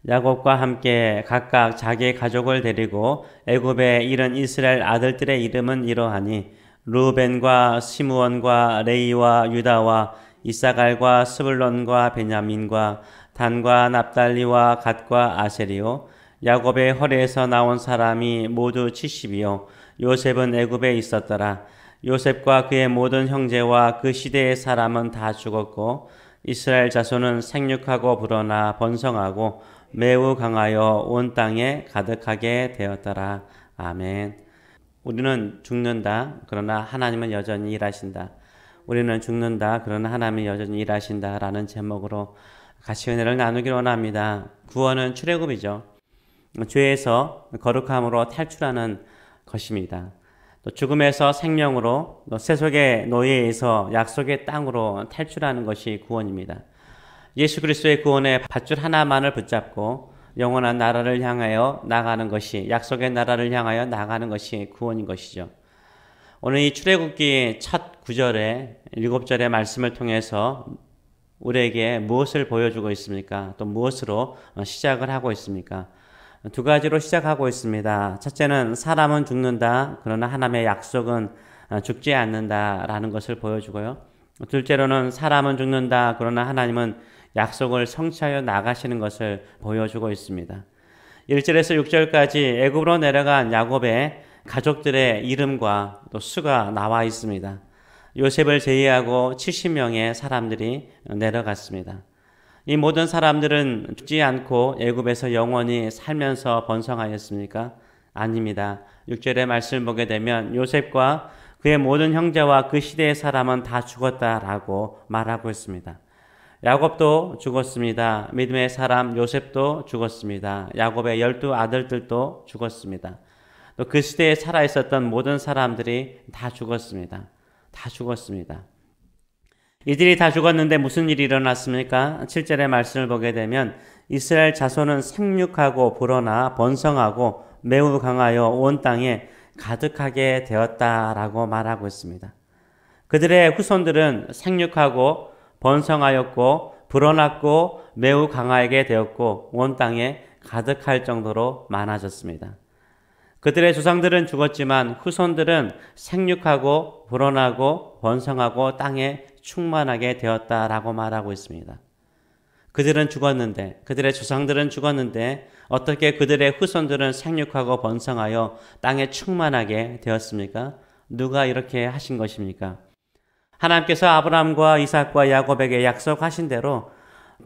야곱과 함께 각각 자기 가족을 데리고 애굽에 이른 이스라엘 아들들의 이름은 이러하니 루벤과 시므온과 레이와 유다와 이사갈과 스불론과 베냐민과 단과 납달리와 갓과 아셀이요 야곱의 허리에서 나온 사람이 모두 70이요 요셉은 애굽에 있었더라. 요셉과 그의 모든 형제와 그 시대의 사람은 다 죽었고 이스라엘 자손은 생육하고 불어나 번성하고 매우 강하여 온 땅에 가득하게 되었더라. 아멘. 우리는 죽는다. 그러나 하나님은 여전히 일하신다. 우리는 죽는다. 그러나 하나님은 여전히 일하신다. 라는 제목으로 같이 은혜를 나누기를 원합니다. 구원은 출애굽이죠. 죄에서 거룩함으로 탈출하는 것입니다. 또 죽음에서 생명으로, 또 세속의 노예에서 약속의 땅으로 탈출하는 것이 구원입니다. 예수 그리스도의 구원의 밧줄 하나만을 붙잡고 영원한 나라를 향하여 나가는 것이, 약속의 나라를 향하여 나가는 것이 구원인 것이죠. 오늘 이 출애굽기 첫 9절에 7절의 말씀을 통해서 우리에게 무엇을 보여주고 있습니까? 또 무엇으로 시작을 하고 있습니까? 두 가지로 시작하고 있습니다. 첫째는 사람은 죽는다. 그러나 하나님의 약속은 죽지 않는다라는 것을 보여주고요. 둘째로는 사람은 죽는다. 그러나 하나님은 약속을 성취하여 나가시는 것을 보여주고 있습니다. 1절에서 6절까지 애굽으로 내려간 야곱의 가족들의 이름과 또 수가 나와 있습니다. 요셉을 제외하고 70명의 사람들이 내려갔습니다. 이 모든 사람들은 죽지 않고 애굽에서 영원히 살면서 번성하였습니까? 아닙니다. 6절의 말씀을 보게 되면 요셉과 그의 모든 형제와 그 시대의 사람은 다 죽었다라고 말하고 있습니다. 야곱도 죽었습니다. 믿음의 사람 요셉도 죽었습니다. 야곱의 12 아들들도 죽었습니다. 또 그 시대에 살아있었던 모든 사람들이 다 죽었습니다. 다 죽었습니다. 이들이 다 죽었는데 무슨 일이 일어났습니까? 7절의 말씀을 보게 되면 이스라엘 자손은 생육하고 불어나 번성하고 매우 강하여 온 땅에 가득하게 되었다라고 말하고 있습니다. 그들의 후손들은 생육하고 번성하였고 불어났고 매우 강하게 되었고 온 땅에 가득할 정도로 많아졌습니다. 그들의 조상들은 죽었지만 후손들은 생육하고 불어나고 번성하고 땅에 충만하게 되었다라고 말하고 있습니다. 그들은 죽었는데, 그들의 조상들은 죽었는데 어떻게 그들의 후손들은 생육하고 번성하여 땅에 충만하게 되었습니까? 누가 이렇게 하신 것입니까? 하나님께서 아브라함과 이삭과 야곱에게 약속하신 대로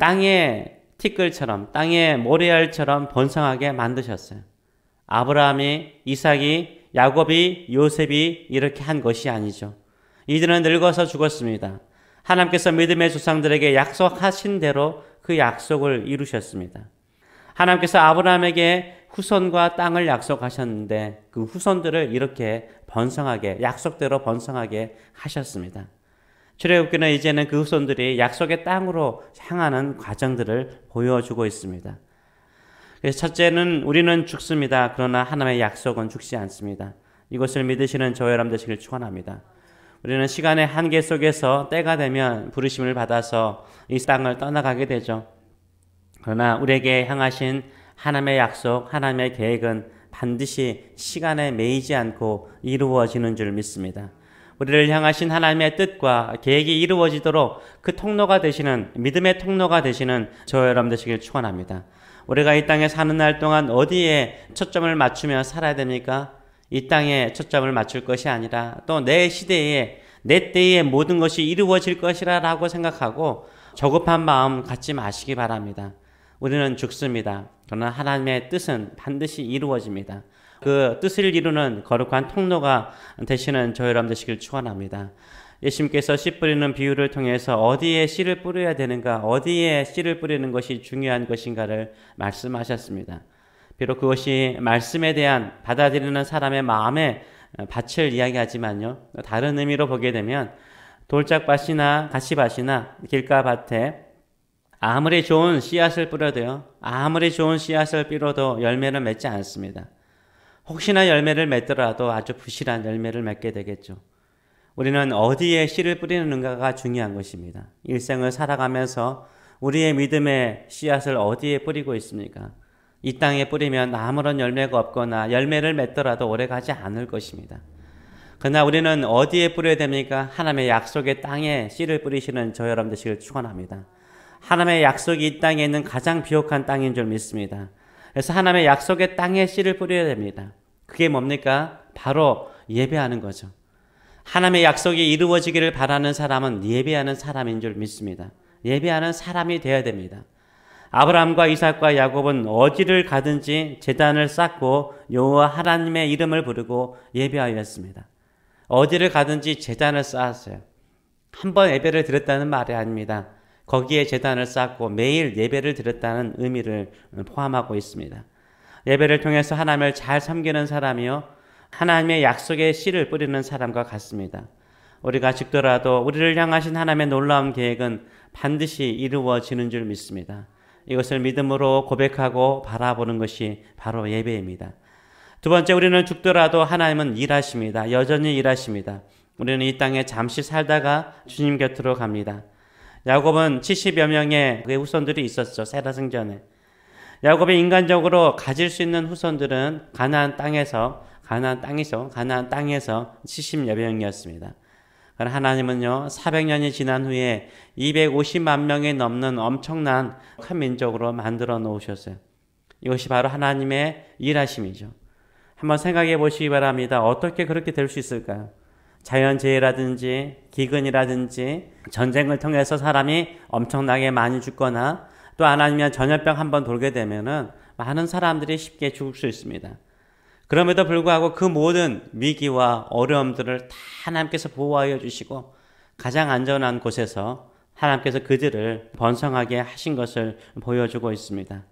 땅의 티끌처럼, 땅의 모래알처럼 번성하게 만드셨어요. 아브라함이, 이삭이, 야곱이, 요셉이 이렇게 한 것이 아니죠. 이들은 늙어서 죽었습니다. 하나님께서 믿음의 조상들에게 약속하신 대로 그 약속을 이루셨습니다. 하나님께서 아브라함에게 후손과 땅을 약속하셨는데 그 후손들을 이렇게 번성하게, 약속대로 번성하게 하셨습니다. 출애굽기는 이제는 그 후손들이 약속의 땅으로 향하는 과정들을 보여주고 있습니다. 그래서 첫째는 우리는 죽습니다. 그러나 하나님의 약속은 죽지 않습니다. 이것을 믿으시는 저와 여러분 되시길 축원합니다. 우리는 시간의 한계 속에서 때가 되면 부르심을 받아서 이 땅을 떠나가게 되죠. 그러나 우리에게 향하신 하나님의 약속, 하나님의 계획은 반드시 시간에 매이지 않고 이루어지는 줄 믿습니다. 우리를 향하신 하나님의 뜻과 계획이 이루어지도록 그 통로가 되시는, 믿음의 통로가 되시는 저와 여러분 되시길 축원합니다. 우리가 이 땅에 사는 날 동안 어디에 초점을 맞추며 살아야 됩니까? 이 땅에 초점을 맞출 것이 아니라 또 내 시대에, 내 때에 모든 것이 이루어질 것이라 라고 생각하고 조급한 마음 갖지 마시기 바랍니다. 우리는 죽습니다. 그러나 하나님의 뜻은 반드시 이루어집니다. 그 뜻을 이루는 거룩한 통로가 되시는 저희 여러분 되시길 축원합니다. 예수님께서 씨 뿌리는 비유를 통해서 어디에 씨를 뿌려야 되는가, 어디에 씨를 뿌리는 것이 중요한 것인가를 말씀하셨습니다. 비록 그것이 말씀에 대한 받아들이는 사람의 마음의 밭을 이야기하지만요, 다른 의미로 보게 되면 돌짝밭이나 가시밭이나 길가밭에 아무리 좋은 씨앗을 뿌려도요, 아무리 좋은 씨앗을 뿌려도 열매를 맺지 않습니다. 혹시나 열매를 맺더라도 아주 부실한 열매를 맺게 되겠죠. 우리는 어디에 씨를 뿌리는가가 중요한 것입니다. 일생을 살아가면서 우리의 믿음의 씨앗을 어디에 뿌리고 있습니까? 이 땅에 뿌리면 아무런 열매가 없거나 열매를 맺더라도 오래가지 않을 것입니다. 그러나 우리는 어디에 뿌려야 됩니까? 하나님의 약속의 땅에 씨를 뿌리시는 저 여러분 되시길 축원합니다. 하나님의 약속이 이 땅에 있는 가장 비옥한 땅인 줄 믿습니다. 그래서 하나님의 약속의 땅에 씨를 뿌려야 됩니다. 그게 뭡니까? 바로 예배하는 거죠. 하나님의 약속이 이루어지기를 바라는 사람은 예배하는 사람인 줄 믿습니다. 예배하는 사람이 되어야 됩니다. 아브라함과 이삭과 야곱은 어디를 가든지 제단을 쌓고 여호와 하나님의 이름을 부르고 예배하였습니다. 어디를 가든지 제단을 쌓았어요. 한 번 예배를 드렸다는 말이 아닙니다. 거기에 제단을 쌓고 매일 예배를 드렸다는 의미를 포함하고 있습니다. 예배를 통해서 하나님을 잘 섬기는 사람이요, 하나님의 약속의 씨를 뿌리는 사람과 같습니다. 우리가 죽더라도 우리를 향하신 하나님의 놀라운 계획은 반드시 이루어지는 줄 믿습니다. 이것을 믿음으로 고백하고 바라보는 것이 바로 예배입니다. 두 번째, 우리는 죽더라도 하나님은 일하십니다. 여전히 일하십니다. 우리는 이 땅에 잠시 살다가 주님 곁으로 갑니다. 야곱은 70여 명의 그의 후손들이 있었죠. 세라 승전에. 야곱이 인간적으로 가질 수 있는 후손들은 가나안 땅에서 70여 명이었습니다. 하나님은요, 400년이 지난 후에 250만 명이 넘는 엄청난 큰 민족으로 만들어 놓으셨어요. 이것이 바로 하나님의 일하심이죠. 한번 생각해 보시기 바랍니다. 어떻게 그렇게 될 수 있을까요? 자연재해라든지 기근이라든지 전쟁을 통해서 사람이 엄청나게 많이 죽거나 또 안 아니면 전염병 한번 돌게 되면은 많은 사람들이 쉽게 죽을 수 있습니다. 그럼에도 불구하고 그 모든 위기와 어려움들을 다 하나님께서 보호하여 주시고 가장 안전한 곳에서 하나님께서 그들을 번성하게 하신 것을 보여주고 있습니다.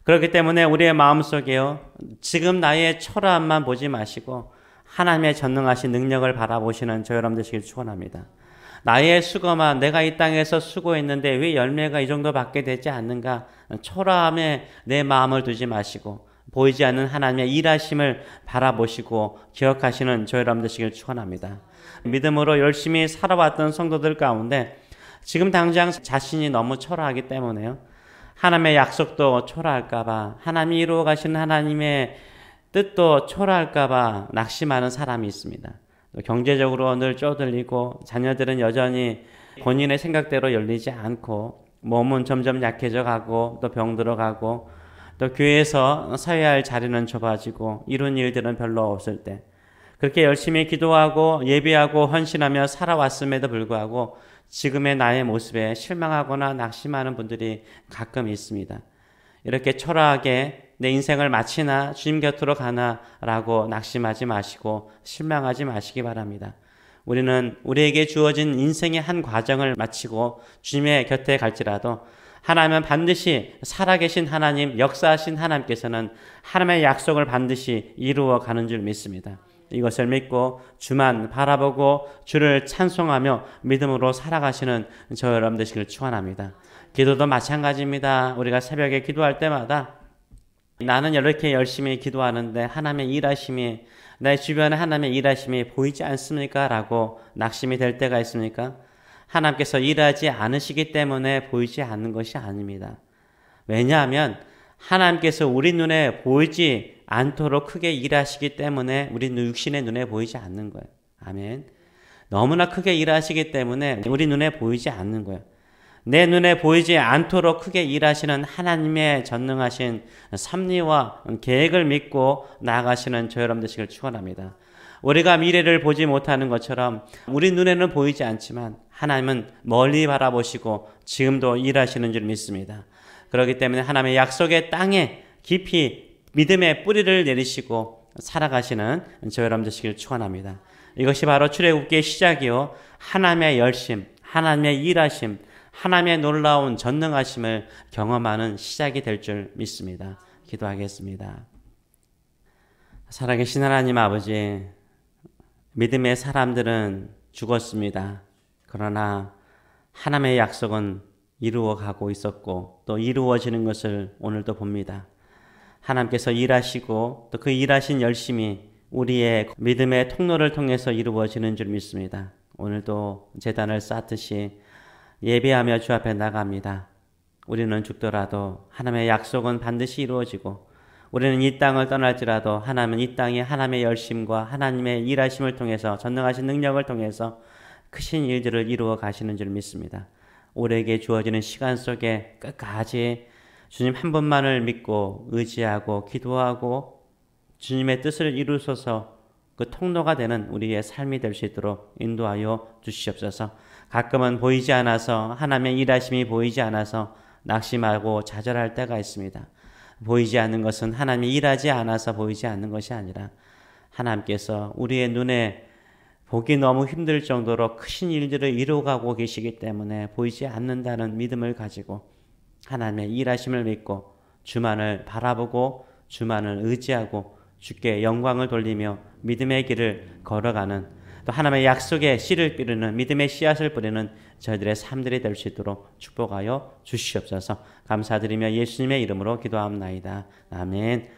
그렇기 때문에 우리의 마음속에요, 지금 나의 초라함만 보지 마시고 하나님의 전능하신 능력을 바라보시는 저 여러분 되시길 축원합니다. 나의 수고만, 내가 이 땅에서 수고했는데 왜 열매가 이 정도 받게 되지 않는가? 초라함에 내 마음을 두지 마시고 보이지 않는 하나님의 일하심을 바라보시고 기억하시는 저 여러분 되시길 축원합니다. 믿음으로 열심히 살아왔던 성도들 가운데 지금 당장 자신이 너무 초라하기 때문에요, 하나님의 약속도 초라할까봐, 하나님이 이루어 가시는 하나님의 뜻도 초라할까봐 낙심하는 사람이 있습니다. 또 경제적으로 늘 쪼들리고 자녀들은 여전히 본인의 생각대로 열리지 않고 몸은 점점 약해져 가고 또 병들어가고 또 교회에서 서야 할 자리는 좁아지고 이룬 일들은 별로 없을 때, 그렇게 열심히 기도하고 예배하고 헌신하며 살아왔음에도 불구하고 지금의 나의 모습에 실망하거나 낙심하는 분들이 가끔 있습니다. 이렇게 초라하게 내 인생을 마치나 주님 곁으로 가나 라고 낙심하지 마시고 실망하지 마시기 바랍니다. 우리는 우리에게 주어진 인생의 한 과정을 마치고 주님의 곁에 갈지라도 하나님은 반드시 살아계신 하나님, 역사하신 하나님께서는 하나님의 약속을 반드시 이루어 가는 줄 믿습니다. 이것을 믿고 주만 바라보고 주를 찬송하며 믿음으로 살아가시는 저 여러분 되시길 축원합니다. 기도도 마찬가지입니다. 우리가 새벽에 기도할 때마다 나는 이렇게 열심히 기도하는데 하나님의 일하심이, 내 주변에 하나님의 일하심이 보이지 않습니까? 라고 낙심이 될 때가 있습니까? 하나님께서 일하지 않으시기 때문에 보이지 않는 것이 아닙니다. 왜냐하면 하나님께서 우리 눈에 보이지 않도록 크게 일하시기 때문에 우리 육신의 눈에 보이지 않는 거예요. 아멘. 너무나 크게 일하시기 때문에 우리 눈에 보이지 않는 거예요. 내 눈에 보이지 않도록 크게 일하시는 하나님의 전능하신 섭리와 계획을 믿고 나아가시는 저 여러분 되시길 축원합니다. 우리가 미래를 보지 못하는 것처럼 우리 눈에는 보이지 않지만 하나님은 멀리 바라보시고 지금도 일하시는 줄 믿습니다. 그렇기 때문에 하나님의 약속의 땅에 깊이 믿음의 뿌리를 내리시고 살아가시는 저 여러분 되시길 축원합니다. 이것이 바로 출애굽기의 시작이요, 하나님의 열심, 하나님의 일하심, 하나님의 놀라운 전능하심을 경험하는 시작이 될 줄 믿습니다. 기도하겠습니다. 살아계신 하나님 아버지, 믿음의 사람들은 죽었습니다. 그러나 하나님의 약속은 이루어가고 있었고 또 이루어지는 것을 오늘도 봅니다. 하나님께서 일하시고 또 그 일하신 열심이 우리의 믿음의 통로를 통해서 이루어지는 줄 믿습니다. 오늘도 제단을 쌓듯이 예배하며 주 앞에 나갑니다. 우리는 죽더라도 하나님의 약속은 반드시 이루어지고 우리는 이 땅을 떠날지라도 하나님은 이 땅에 하나님의 열심과 하나님의 일하심을 통해서 전능하신 능력을 통해서 크신 일들을 이루어 가시는 줄 믿습니다. 우리에게 주어지는 시간 속에 끝까지 주님 한 분만을 믿고 의지하고 기도하고 주님의 뜻을 이루소서 그 통로가 되는 우리의 삶이 될 수 있도록 인도하여 주시옵소서. 가끔은 보이지 않아서 하나님의 일하심이 보이지 않아서 낙심하고 좌절할 때가 있습니다. 보이지 않는 것은 하나님이 일하지 않아서 보이지 않는 것이 아니라 하나님께서 우리의 눈에 보기 너무 힘들 정도로 크신 일들을 이루어가고 계시기 때문에 보이지 않는다는 믿음을 가지고 하나님의 일하심을 믿고 주만을 바라보고 주만을 의지하고 주께 영광을 돌리며 믿음의 길을 걸어가는 또 하나님의 약속에 씨를 뿌리는 믿음의 씨앗을 뿌리는 저희들의 삶들이 될 수 있도록 축복하여 주시옵소서. 감사드리며 예수님의 이름으로 기도합나이다. 아멘.